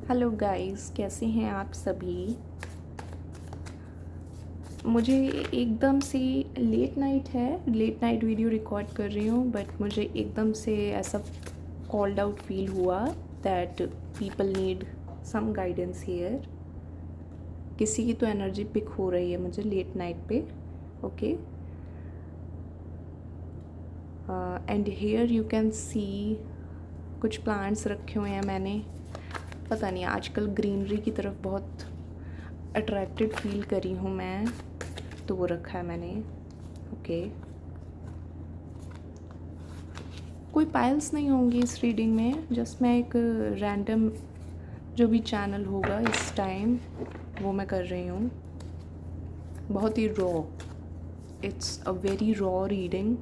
Hello guys, कैसे हैं आप सभी। मुझे एकदम से लेट नाइट वीडियो रिकॉर्ड कर रही हूँ, बट मुझे एकदम से ऐसा कॉल्ड आउट फील हुआ that people need some guidance here. किसी की तो एनर्जी पिक हो रही है मुझे लेट नाइट पे। Okay, and here you can see कुछ प्लांट्स रखे हुए हैं मैंने। पता नहीं, आजकल ग्रीनरी की तरफ बहुत अट्रैक्टेड फील करी हूँ मैं, तो वो रखा है मैंने। ओके, कोई पाइल्स नहीं होंगी इस रीडिंग में, जस्ट मैं एक रैंडम जो भी चैनल होगा इस टाइम वो मैं कर रही हूँ। बहुत ही raw, it's a very raw reading,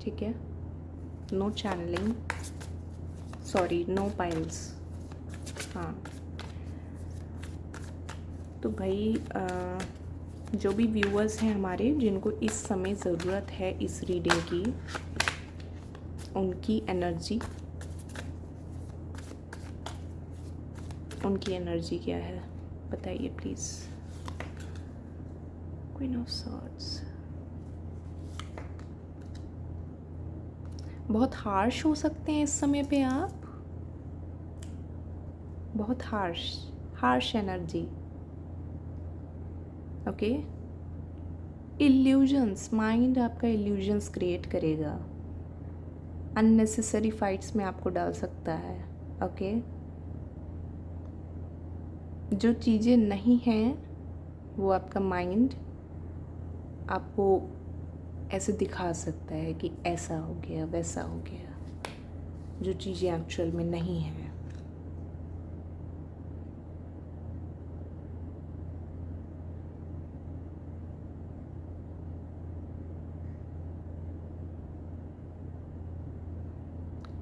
ठीक है। No channeling, sorry, no piles. हाँ, तो भाई जो भी व्यूअर्स हैं हमारे, जिनको इस समय ज़रूरत है इस रीडिंग की, उनकी एनर्जी क्या है बताइए प्लीज़। क्वीन ऑफ सॉर्ड्स बहुत हार्श हो सकते हैं इस समय पे आप, बहुत harsh energy. Okay, illusions, mind आपका इल्यूजन्स क्रिएट करेगा, अननेसेसरी फाइट्स में आपको डाल सकता है। ओके, जो चीज़ें नहीं हैं वो आपका माइंड आपको ऐसे दिखा सकता है कि ऐसा हो गया वैसा हो गया, जो चीज़ें एक्चुअल में नहीं हैं।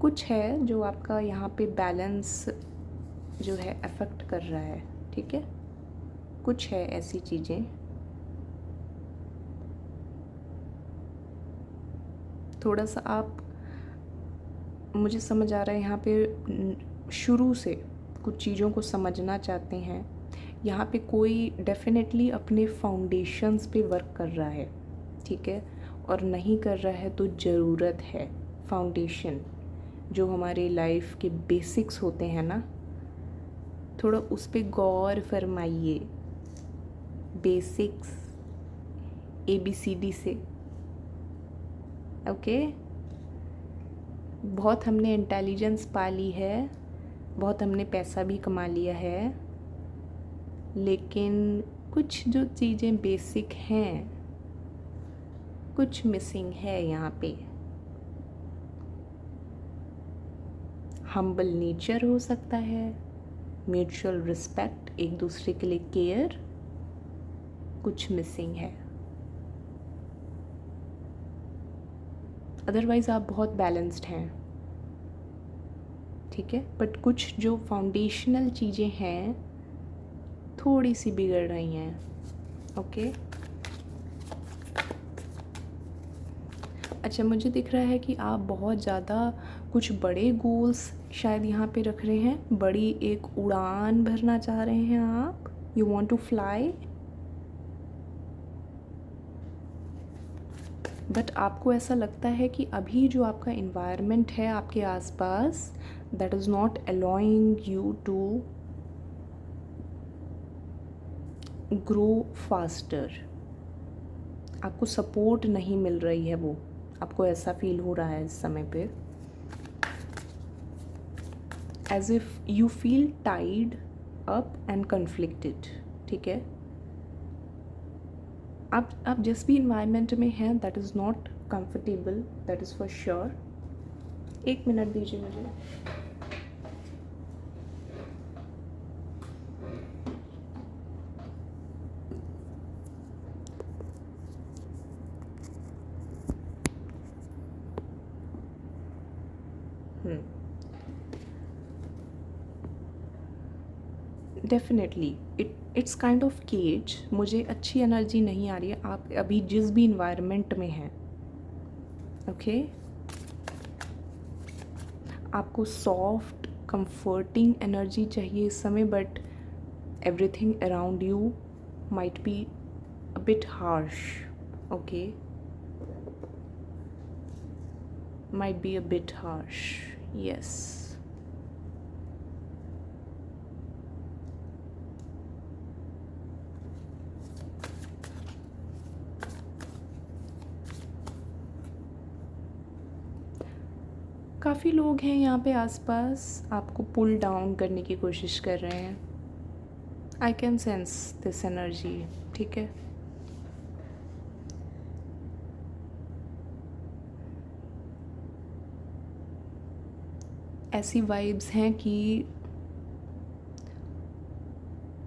कुछ है जो आपका यहाँ पे बैलेंस जो है अफेक्ट कर रहा है, ठीक है। कुछ है ऐसी चीज़ें, थोड़ा सा आप, मुझे समझ आ रहा है यहाँ पे शुरू से कुछ चीज़ों को समझना चाहते हैं। यहाँ पे कोई डेफिनेटली अपने फाउंडेशंस पे वर्क कर रहा है, ठीक है, और नहीं कर रहा है तो ज़रूरत है। फाउंडेशन जो हमारे लाइफ के बेसिक्स होते हैं ना, थोड़ा उस पे गौर फरमाइए। बेसिक्स ABCD से, ओके। बहुत हमने इंटेलिजेंस पा ली है, बहुत हमने पैसा भी कमा लिया है, लेकिन कुछ जो चीज़ें बेसिक हैं कुछ मिसिंग है यहाँ पे। हम्बल नेचर हो सकता है, म्यूचुअल रिस्पेक्ट, एक दूसरे के लिए केयर, कुछ मिसिंग है। अदरवाइज़ आप बहुत बैलेंस्ड हैं, ठीक है, बट कुछ जो फाउंडेशनल चीज़ें हैं थोड़ी सी बिगड़ रही हैं। ओके, अच्छा, मुझे दिख रहा है कि आप बहुत ज़्यादा कुछ बड़े गोल्स शायद यहाँ पे रख रहे हैं, बड़ी एक उड़ान भरना चाह रहे हैं आप, you want to fly, but आपको ऐसा लगता है कि अभी जो आपका इन्वायरमेंट है आपके आसपास, that is not allowing you to grow faster. आपको सपोर्ट नहीं मिल रही है, वो आपको ऐसा फील हो रहा है इस समय पे, as if you feel tied up and conflicted, ठीक है। आप जिस भी इन्वायरमेंट में हैं that is not comfortable, that is for sure. एक मिनट दीजिए मुझे। Definitely it's kind of cage. मुझे अच्छी एनर्जी नहीं आ रही है आप अभी जिस भी इन्वायरमेंट में हैं, ओके। आपको सॉफ्ट कंफर्टिंग एनर्जी चाहिए इस समय, but everything around you might be a bit harsh, okay, might be a bit harsh. Yes. काफ़ी लोग हैं यहाँ पे आसपास, आपको पुल डाउन करने की कोशिश कर रहे हैं. I can sense this energy. ठीक है, ऐसी वाइब्स हैं कि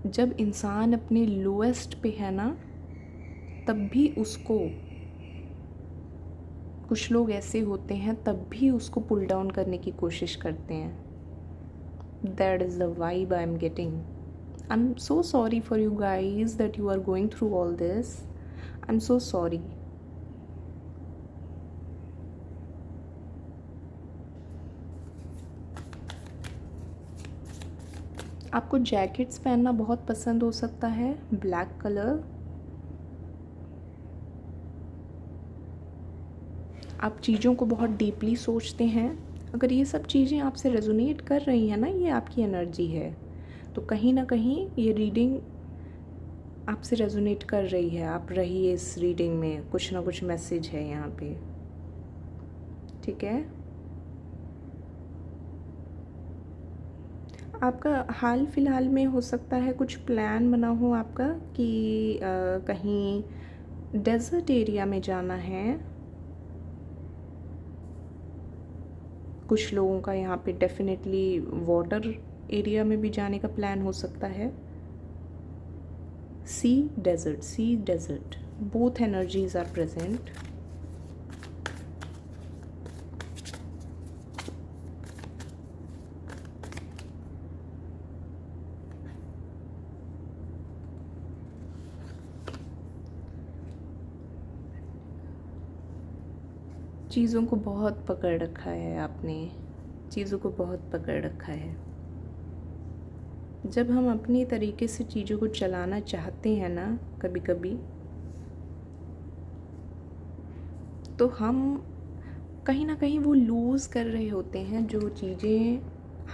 जब इंसान अपने लोएस्ट पे है ना, तब भी उसको, कुछ लोग ऐसे होते हैं तब भी उसको पुल डाउन करने की कोशिश करते हैं. That is the vibe I am getting. I am so sorry for you guys that you are going through all this. I am so sorry. आपको जैकेट्स पहनना बहुत पसंद हो सकता है, ब्लैक कलर. आप चीज़ों को बहुत डीपली सोचते हैं. अगर ये सब चीज़ें आपसे रेजोनेट कर रही हैं ना, ये आपकी एनर्जी है, तो कहीं ना कहीं ये रीडिंग आपसे रेजोनेट कर रही है. आप रहिए इस रीडिंग में, कुछ ना कुछ मैसेज है यहाँ पे. ठीक है, आपका हाल फिलहाल में हो सकता है कुछ प्लान बना हो आपका कि कहीं डेजर्ट एरिया में जाना है. कुछ लोगों का यहाँ पे डेफिनेटली वाटर एरिया में भी जाने का प्लान हो सकता है. See desert, both energies are present. चीज़ों को बहुत पकड़ रखा है आपने, चीज़ों को बहुत पकड़ रखा है. जब हम अपनी तरीके से चीज़ों को चलाना चाहते हैं ना कभी कभी, तो हम कहीं ना कहीं वो लूज़ कर रहे होते हैं जो चीज़ें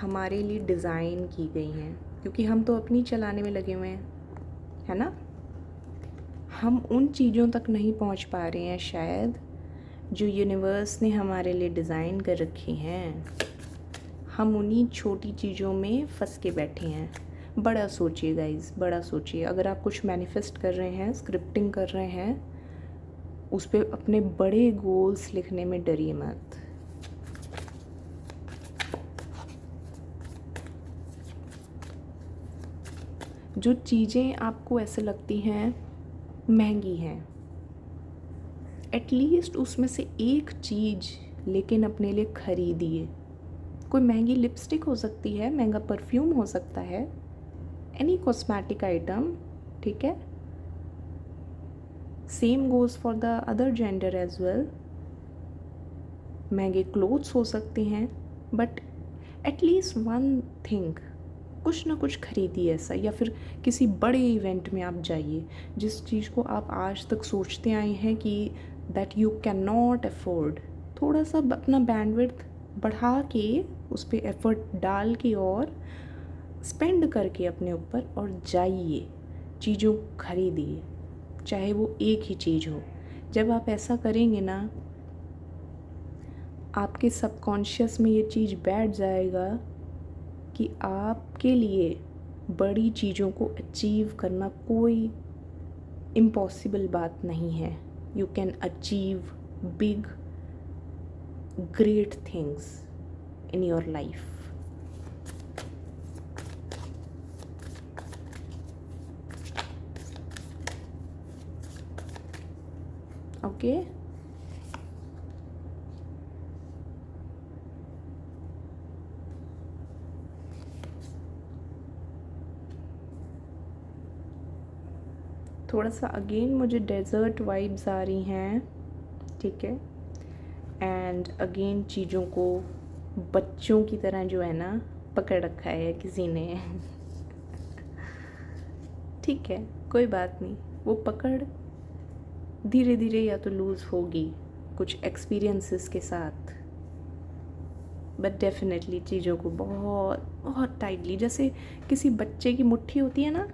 हमारे लिए डिज़ाइन की गई हैं, क्योंकि हम तो अपनी चलाने में लगे हुए हैं, है ना. हम उन चीज़ों तक नहीं पहुंच पा रहे हैं शायद जो यूनिवर्स ने हमारे लिए डिज़ाइन कर रखी हैं. हम उन्हीं छोटी चीज़ों में फंस के बैठे हैं. बड़ा सोचिए गाइस, बड़ा सोचिए. अगर आप कुछ मैनिफेस्ट कर रहे हैं, स्क्रिप्टिंग कर रहे हैं, उस पर अपने बड़े गोल्स लिखने में डरिए मत. जो चीज़ें आपको ऐसे लगती हैं महंगी हैं, एटलीस्ट उसमें से एक चीज़ लेकिन अपने लिए ख़रीदिए. कोई महंगी लिपस्टिक हो सकती है, महंगा परफ्यूम हो सकता है, एनी कॉस्मेटिक आइटम. ठीक है, same goes for the other gender as well. महंगे क्लोथ्स हो सकते हैं, बट एटलीस्ट वन थिंग, कुछ ना कुछ खरीदिए ऐसा. या फिर किसी बड़े इवेंट में आप जाइए जिस चीज़ को आप आज तक सोचते आए हैं कि that you can not afford. थोड़ा सा अपना बैंडविड्थ बढ़ा के उस पर एफर्ट डाल के और स्पेंड करके अपने ऊपर, और जाइए चीज़ों खरीदिए, चाहे वो एक ही चीज़ हो. जब आप ऐसा करेंगे ना, आपके सबकॉन्शियस में ये चीज़ बैठ जाएगा कि आपके लिए बड़ी चीज़ों को अचीव करना कोई इम्पॉसिबल बात नहीं है. You can achieve big great things in your life. Okay, थोड़ा सा अगेन मुझे डेज़र्ट वाइब्स आ रही हैं. ठीक है, एंड अगेन चीज़ों को बच्चों की तरह जो है ना पकड़ रखा है किसी ने। ठीक है, कोई बात नहीं, वो पकड़ धीरे धीरे या तो लूज़ होगी कुछ एक्सपीरियंसेस के साथ, बट डेफिनेटली चीज़ों को बहुत बहुत टाइटली, जैसे किसी बच्चे की मुट्ठी होती है ना,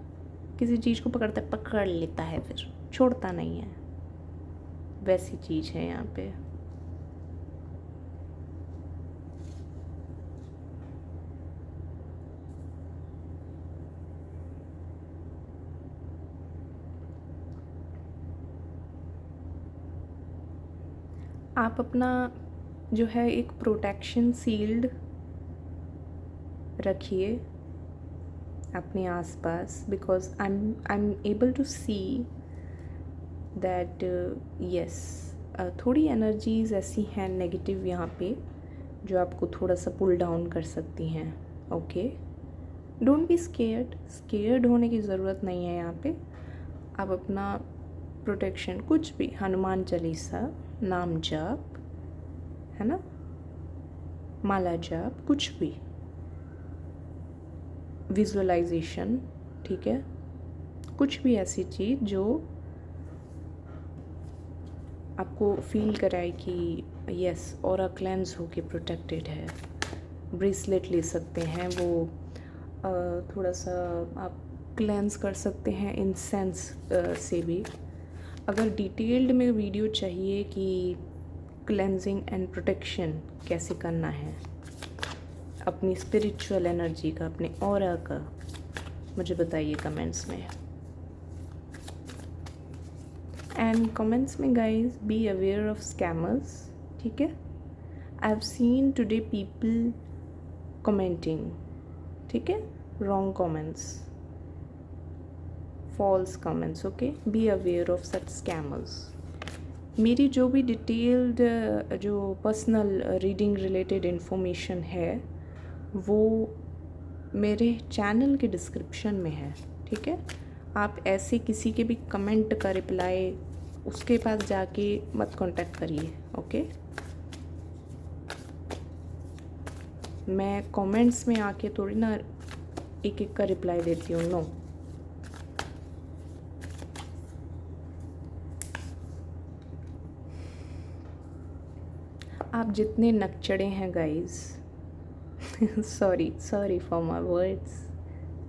किसी चीज़ को पकड़ता है, पकड़ लेता है फिर छोड़ता नहीं है, वैसी चीज़ है यहाँ पे। आप अपना जो है एक प्रोटेक्शन सील्ड रखिए अपने आसपास, because I am able to see that yes थोड़ी एनर्जीज ऐसी हैं नेगेटिव यहाँ पे जो आपको थोड़ा सा पुल डाउन कर सकती हैं। ओके, डोंट बी स्केयर्ड होने की ज़रूरत नहीं है यहाँ पे। आप अपना प्रोटेक्शन कुछ भी, हनुमान चालीसा, नाम जाप, है ना, माला जाप, कुछ भी, विजुअलाइजेशन, ठीक है, कुछ भी ऐसी चीज़ जो आपको फील कराए कि यस ऑरा क्लेंस होके प्रोटेक्टेड है। ब्रेसलेट ले सकते हैं, वो थोड़ा सा आप क्लेंस कर सकते हैं इंसेंस से भी। अगर डिटेल्ड में वीडियो चाहिए कि क्लेंजिंग एंड प्रोटेक्शन कैसे करना है अपनी स्पिरिचुअल एनर्जी का, अपने ऑरा का, मुझे बताइए कमेंट्स में। एंड कमेंट्स में guys be aware of scammers, ठीक है। I have seen today people commenting, ठीक है, wrong comments, false comments, okay, be aware of such scammers. मेरी जो भी डिटेल्ड जो पर्सनल रीडिंग रिलेटेड इन्फॉर्मेशन है वो मेरे चैनल के डिस्क्रिप्शन में है, ठीक है। आप ऐसे किसी के भी कमेंट का रिप्लाई उसके पास जाके मत कांटेक्ट करिए, ओके। मैं कमेंट्स में आके थोड़ी ना एक एक का रिप्लाई देती हूँ, नो। आप जितने नकचड़े हैं guys, sorry for my words,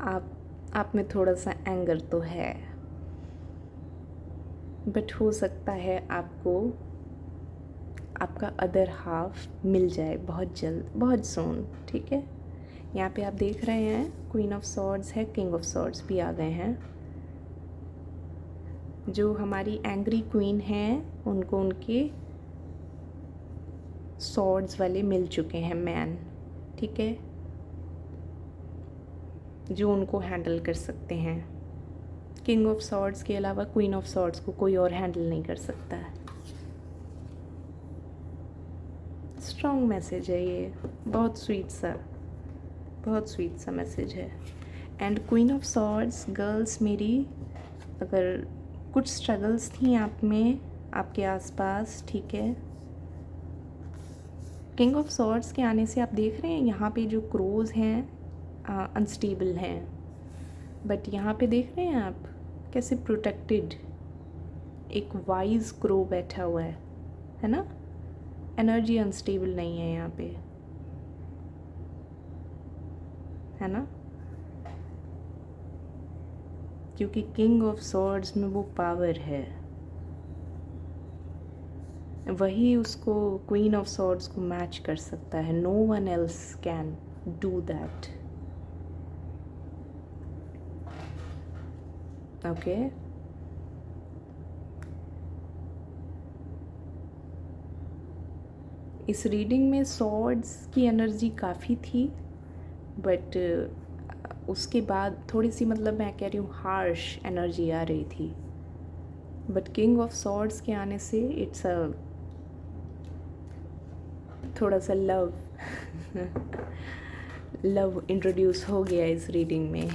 आप में थोड़ा सा एंगर तो है, बट हो सकता है आपको आपका अदर हाफ मिल जाए बहुत जल्द, बहुत सून, ठीक है। यहाँ पे आप देख रहे हैं क्वीन ऑफ सॉर्ड्स है, किंग ऑफ सॉर्ड्स भी आ गए हैं। जो हमारी एंग्री क्वीन हैं उनको उनके सॉर्ड्स वाले मिल चुके हैं मैन, ठीक है, जो उनको हैंडल कर सकते हैं। किंग ऑफ सॉर्ड्स के अलावा क्वीन ऑफ सॉर्ड्स को कोई और हैंडल नहीं कर सकता है। स्ट्रॉन्ग मैसेज है ये, बहुत स्वीट सा मैसेज है। And queen of swords girls, मेरी अगर कुछ स्ट्रगल्स थी आप में, आपके आसपास, ठीक है, किंग ऑफ सॉर्ड्स के आने से आप देख रहे हैं यहाँ पे जो क्रोज हैं अनस्टेबल हैं, बट यहाँ पे देख रहे हैं आप कैसे प्रोटेक्टेड एक वाइज क्रो बैठा हुआ है ना। एनर्जी अनस्टेबल नहीं है यहाँ पे, है ना, क्योंकि किंग ऑफ सॉर्ड्स में वो पावर है, वही उसको क्वीन ऑफ सॉर्ड्स को मैच कर सकता है। No one else can do that, okay. इस रीडिंग में सॉर्ड्स की एनर्जी काफ़ी थी, बट उसके बाद थोड़ी सी, मतलब मैं कह रही हूँ, हार्श एनर्जी आ रही थी, बट किंग ऑफ सॉर्ड्स के आने से इट्स अ थोड़ा सा लव इंट्रोड्यूस हो गया इस रीडिंग में,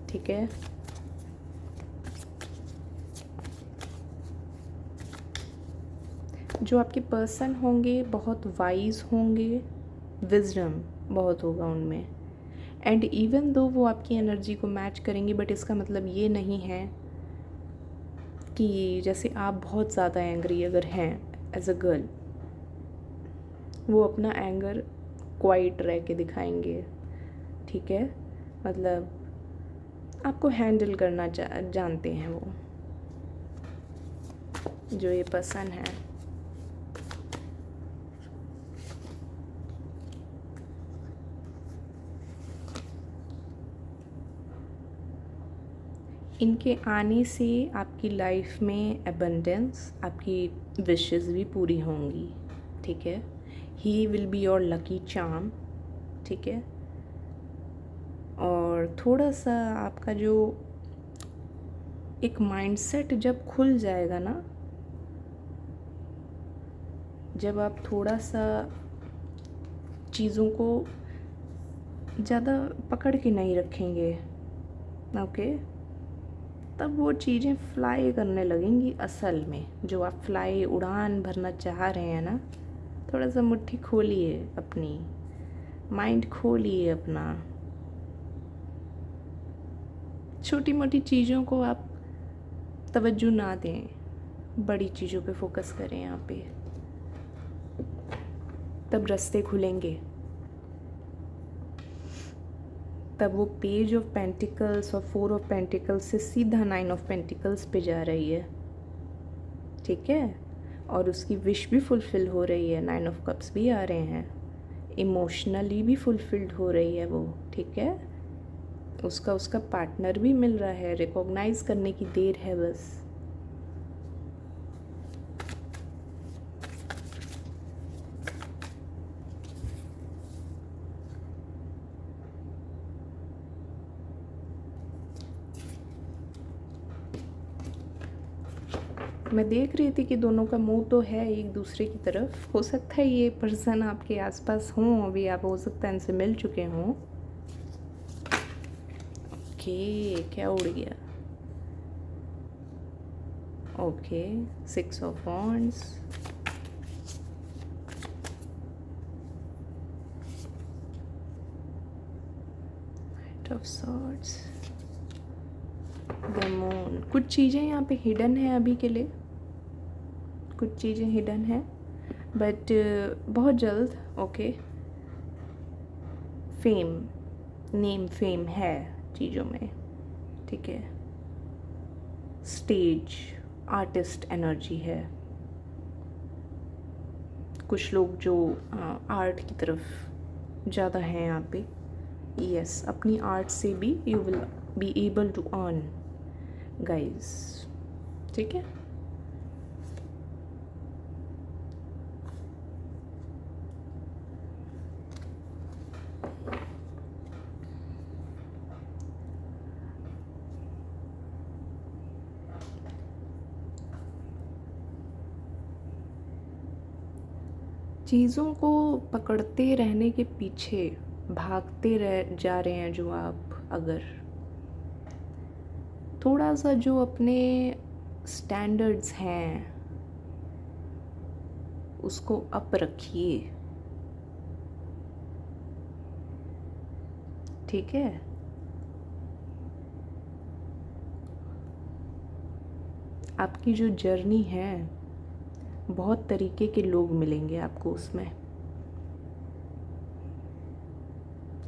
ठीक है। जो आपके पर्सन होंगे बहुत वाइज होंगे, विजडम बहुत होगा उनमें। एंड इवन दो वो आपकी एनर्जी को मैच करेंगी, बट इसका मतलब ये नहीं है कि जैसे आप बहुत ज़्यादा एंग्री अगर हैं एज अ गर्ल, वो अपना एंगर क्वाइट रह के दिखाएंगे, ठीक है। मतलब आपको हैंडल करना जानते हैं वो, जो ये पर्सन है। इनके आने से आपकी लाइफ में एबंडेंस, आपकी विशेस भी पूरी होंगी, ठीक है। He will be your lucky charm, ठीक है। और थोड़ा सा आपका जो एक माइंडसेट जब खुल जाएगा ना, जब आप थोड़ा सा चीज़ों को ज़्यादा पकड़ के नहीं रखेंगे, ओके, तब वो चीज़ें फ्लाई करने लगेंगी असल में। जो आप फ्लाई उड़ान भरना चाह रहे हैं ना, थोड़ा सा मुट्ठी खोलिए, अपनी माइंड खोलिए अपना। छोटी मोटी चीज़ों को आप तवज्जो ना दें, बड़ी चीज़ों पे फोकस करें यहाँ पे, तब रास्ते खुलेंगे। तब वो पेज ऑफ पेंटिकल्स और 4 ऑफ पेंटिकल्स से सीधा 9 ऑफ पेंटिकल्स पे जा रही है, ठीक है। और उसकी विश भी फुलफ़िल हो रही है, 9 ऑफ कप्स भी आ रहे हैं, इमोशनली भी फुलफ़िल्ड हो रही है वो, ठीक है। उसका पार्टनर भी मिल रहा है, रिकॉग्नाइज़ करने की देर है बस। मैं देख रही थी कि दोनों का मुंह तो है एक दूसरे की तरफ। हो सकता है ये पर्सन आपके आसपास हों, अभी आप हो सकता है इनसे मिल चुके हों। ओके, क्या उड़ गया? Okay, 6 of wands, night of swords, the moon. कुछ चीज़ें यहाँ पे हिडन है अभी के लिए, कुछ चीज़ें हिडन है, बट बहुत जल्द, ओके। फेम, नेम फेम है चीज़ों में, ठीक है। स्टेज आर्टिस्ट एनर्जी है। कुछ लोग जो आर्ट की तरफ ज़्यादा हैं यहाँ पे, यस, अपनी आर्ट से भी you will be able to earn guys, ठीक है। चीज़ों को पकड़ते रहने के पीछे भागते जा रहे हैं जो आप, अगर थोड़ा सा जो अपने स्टैंडर्ड्स हैं उसको अप रखिए, ठीक है। आपकी जो जर्नी है, बहुत तरीके के लोग मिलेंगे आपको उसमें,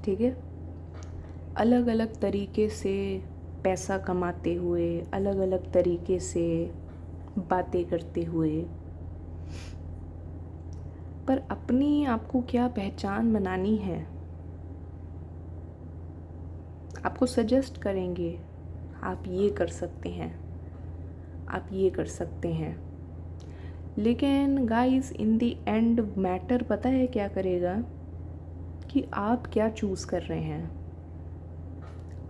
ठीक है। अलग अलग तरीके से पैसा कमाते हुए, अलग अलग तरीके से बातें करते हुए, पर अपनी आपको क्या पहचान बनानी है, आपको सजेस्ट करेंगे, आप ये कर सकते हैं, आप ये कर सकते हैं। लेकिन guys, in the end matter पता है क्या करेगा, कि आप क्या चूज़ कर रहे हैं,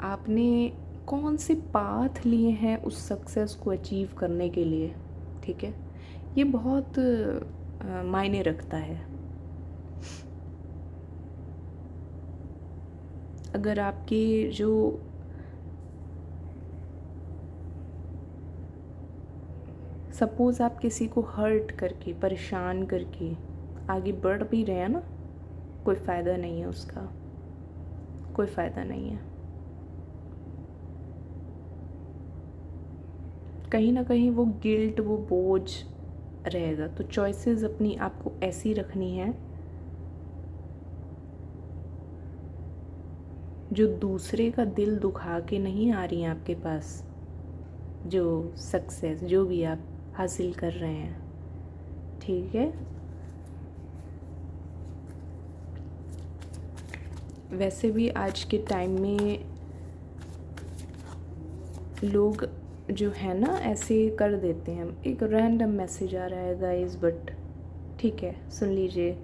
आपने कौन से पाथ लिए हैं उस सक्सेस को अचीव करने के लिए, ठीक है। ये बहुत मायने रखता है। अगर आपके जो सपोज़ आप किसी को हर्ट करके, परेशान करके आगे बढ़ भी रहे हैं ना, कोई फ़ायदा नहीं है उसका, कोई फ़ायदा नहीं है। कहीं ना कहीं वो गिल्ट, वो बोझ रहेगा। तो चॉइसेस अपनी आपको ऐसी रखनी है जो दूसरे का दिल दुखा के नहीं आ रही हैं आपके पास। जो सक्सेस जो भी आप हासिल कर रहे हैं, ठीक है। वैसे भी आज के टाइम में लोग जो है ना ऐसे कर देते हैं, एक रैंडम मैसेज आ रहा है गाइस, बट ठीक है सुन लीजिए,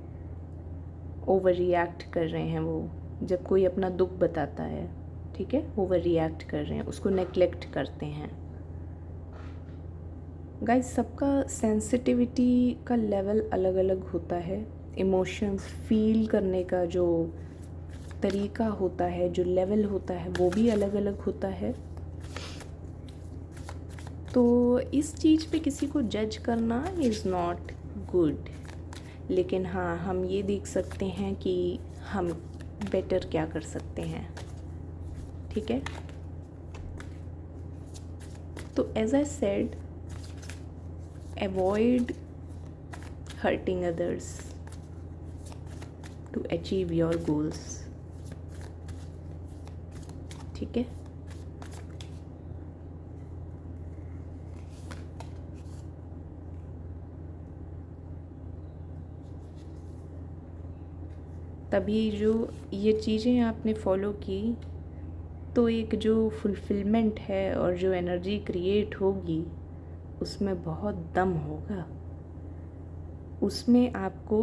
ओवर रिएक्ट कर रहे हैं वो। जब कोई अपना दुख बताता है, ठीक है, ओवर रिएक्ट कर रहे हैं, उसको नेग्लेक्ट करते हैं। गाइस सबका सेंसिटिविटी का लेवल अलग अलग होता है। इमोशंस फील करने का जो तरीका होता है, जो लेवल होता है, वो भी अलग अलग होता है। तो इस चीज़ पे किसी को जज करना इज़ नॉट गुड। लेकिन हाँ, हम ये देख सकते हैं कि हम बेटर क्या कर सकते हैं, ठीक है। तो as I said, avoid hurting others to achieve your goals, ठीक है। तभी जो ये चीज़ें आपने फॉलो की, तो एक जो फुलफिलमेंट है और जो एनर्जी क्रिएट होगी, उसमें बहुत दम होगा। उसमें आपको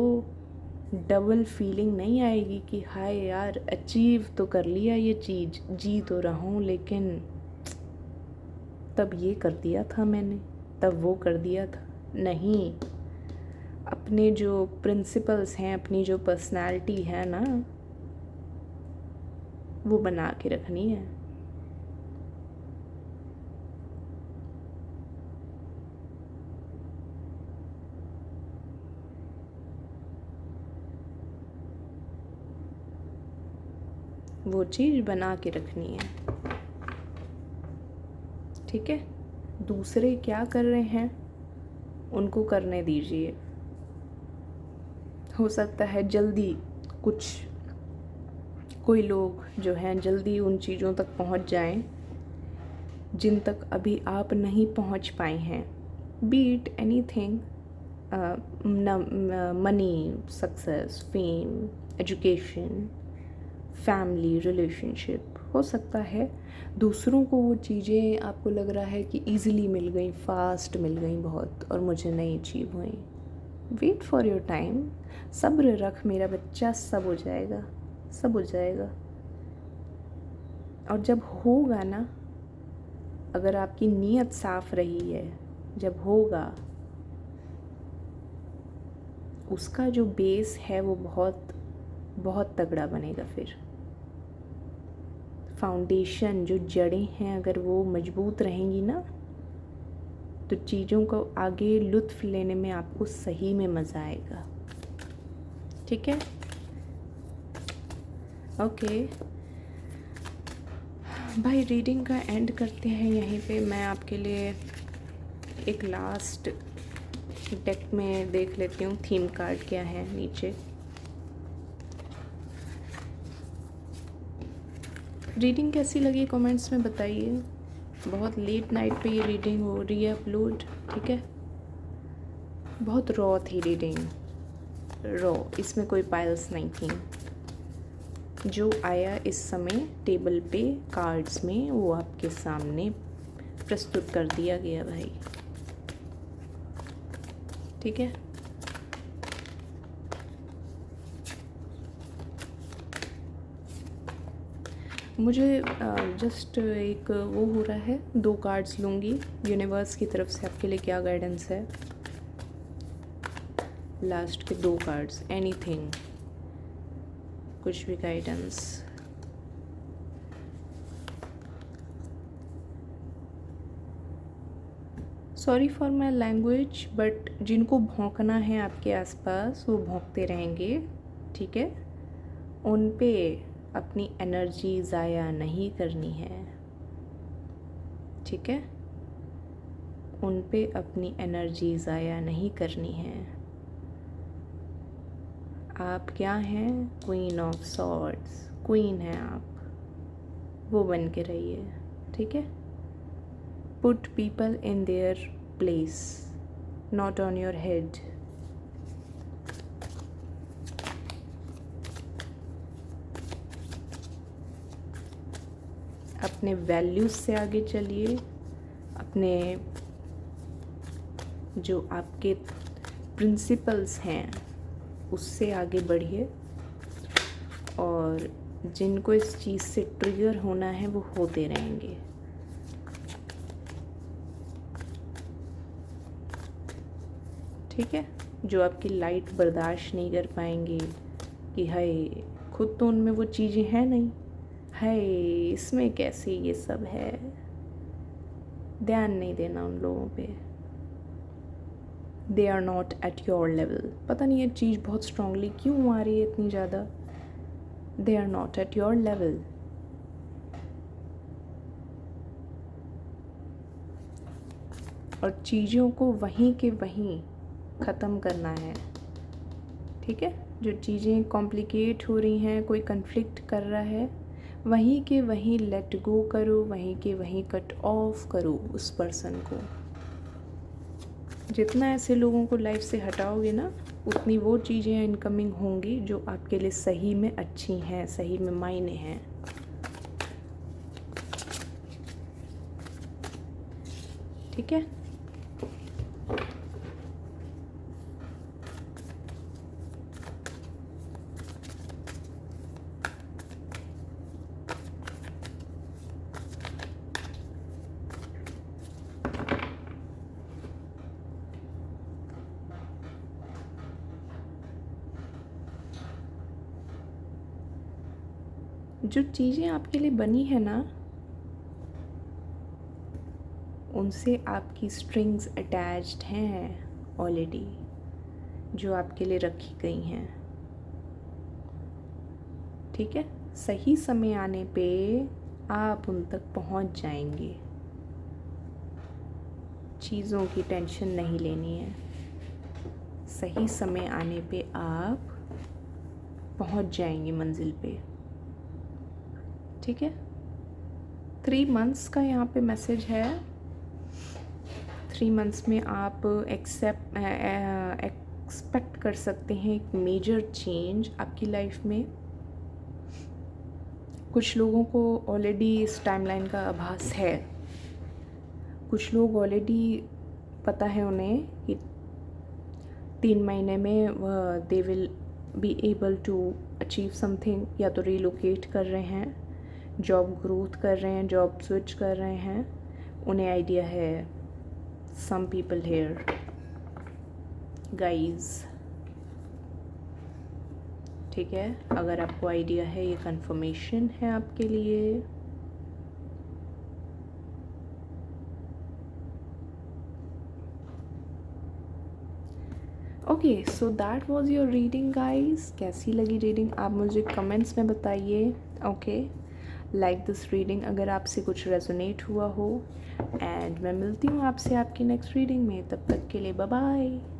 डबल फीलिंग नहीं आएगी कि हाय यार अचीव तो कर लिया ये चीज़, जी तो रहा हूँ, लेकिन तब ये कर दिया था मैंने, तब वो कर दिया था। नहीं, अपने जो प्रिंसिपल्स हैं, अपनी जो पर्सनालिटी है ना, वो बना के रखनी है। वो चीज़ बना के रखनी है, ठीक है। दूसरे क्या कर रहे हैं उनको करने दीजिए। हो सकता है जल्दी कुछ कोई लोग जो हैं जल्दी उन चीज़ों तक पहुंच जाएं जिन तक अभी आप नहीं पहुंच पाए हैं। Beat anything, money, success, fame, education, family, relationship. हो सकता है दूसरों को वो चीज़ें आपको लग रहा है कि ईज़िली मिल गई, फास्ट मिल गई बहुत, और मुझे नहीं अचीव हुई। वेट फॉर योर टाइम, सब्र रख मेरा बच्चा, सब हो जाएगा, सब हो जाएगा। और जब होगा ना, अगर आपकी नीयत साफ रही है, जब होगा, उसका जो बेस है वो बहुत बहुत तगड़ा बनेगा। फिर फाउंडेशन, जो जड़ें हैं, अगर वो मजबूत रहेंगी ना, तो चीज़ों को आगे लुत्फ़ लेने में आपको सही में मज़ा आएगा, ठीक है। ओके भाई, रीडिंग का एंड करते हैं यहीं पे। मैं आपके लिए एक लास्ट डेक में देख लेती हूँ थीम कार्ड क्या है नीचे। रीडिंग कैसी लगी कमेंट्स में बताइए। बहुत लेट नाइट पे ये रीडिंग हो रही है अपलोड, ठीक है। बहुत रॉ थी रीडिंग, रॉ, इसमें कोई पाइल्स नहीं थी। जो आया इस समय टेबल पे कार्ड्स में, वो आपके सामने प्रस्तुत कर दिया गया भाई, ठीक है। मुझे जस्ट एक वो हो रहा है, 2 कार्ड्स लूँगी यूनिवर्स की तरफ से आपके लिए क्या गाइडेंस है। लास्ट के 2 कार्ड्स, एनीथिंग, कुछ भी guidance. Sorry for my language, but जिनको भौंकना है आपके आसपास वो भौंकते रहेंगे, ठीक है। उन पे अपनी एनर्जी ज़ाया नहीं करनी है, ठीक है? उन पे अपनी एनर्जी ज़ाया नहीं करनी है। आप क्या हैं? क्वीन ऑफ सॉर्ड्स, क्वीन हैं आप, वो बन के रहिए, ठीक है? Put people in their place, not on your head. अपने वैल्यूज़ से आगे चलिए, अपने जो आपके प्रिंसिपल्स हैं उससे आगे बढ़िए, और जिनको इस चीज़ से ट्रिगर होना है वो होते रहेंगे। ठीक है? जो आपकी लाइट बर्दाश्त नहीं कर पाएंगे कि हाय खुद तो उनमें वो चीज़ें हैं नहीं, हाय इसमें कैसे ये सब है, ध्यान नहीं देना उन लोगों पे। They are not at your level. पता नहीं ये चीज़ बहुत स्ट्रांगली क्यों आ रही है इतनी ज़्यादा। They are not at your level. और चीज़ों को वहीं के वहीं ख़त्म करना है, ठीक है? जो चीज़ें कॉम्प्लिकेट हो रही हैं, कोई कन्फ्लिक्ट कर रहा है, वहीं के वहीं लेट गो करो, वहीं के वहीं कट ऑफ करो उस पर्सन को। जितना ऐसे लोगों को लाइफ से हटाओगे ना, उतनी वो चीज़ें इनकमिंग होंगी जो आपके लिए सही में अच्छी हैं, सही में मायने हैं। ठीक है? जो चीज़ें आपके लिए बनी है ना, उनसे आपकी स्ट्रिंग्स अटैच्ड हैं ऑलरेडी, जो आपके लिए रखी गई हैं। ठीक है? सही समय आने पे आप उन तक पहुंच जाएंगे। चीज़ों की टेंशन नहीं लेनी है। सही समय आने पे आप पहुंच जाएंगे मंजिल पे। ठीक है? 3 मंथ्स का यहाँ पे मैसेज है। 3 मंथ्स में आप एक्सपेक्ट कर सकते हैं एक मेजर चेंज आपकी लाइफ में। कुछ लोगों को ऑलरेडी इस टाइमलाइन का आभास है। कुछ लोग ऑलरेडी पता है उन्हें कि 3 महीने में they will be able to achieve something, या तो रिलोकेट कर रहे हैं, जॉब ग्रोथ कर रहे हैं, जॉब स्विच कर रहे हैं, उन्हें आइडिया है। सम पीपल हेयर गाइज, ठीक है? अगर आपको आइडिया है, ये कंफर्मेशन है आपके लिए। Okay, so that was your reading guys. कैसी लगी रीडिंग आप मुझे कमेंट्स में बताइए। ओके, लाइक दिस रीडिंग अगर आपसे कुछ रेजोनेट हुआ हो। एंड मैं मिलती हूँ आपसे आपकी नेक्स्ट रीडिंग में। तब तक के लिए बाय बाय।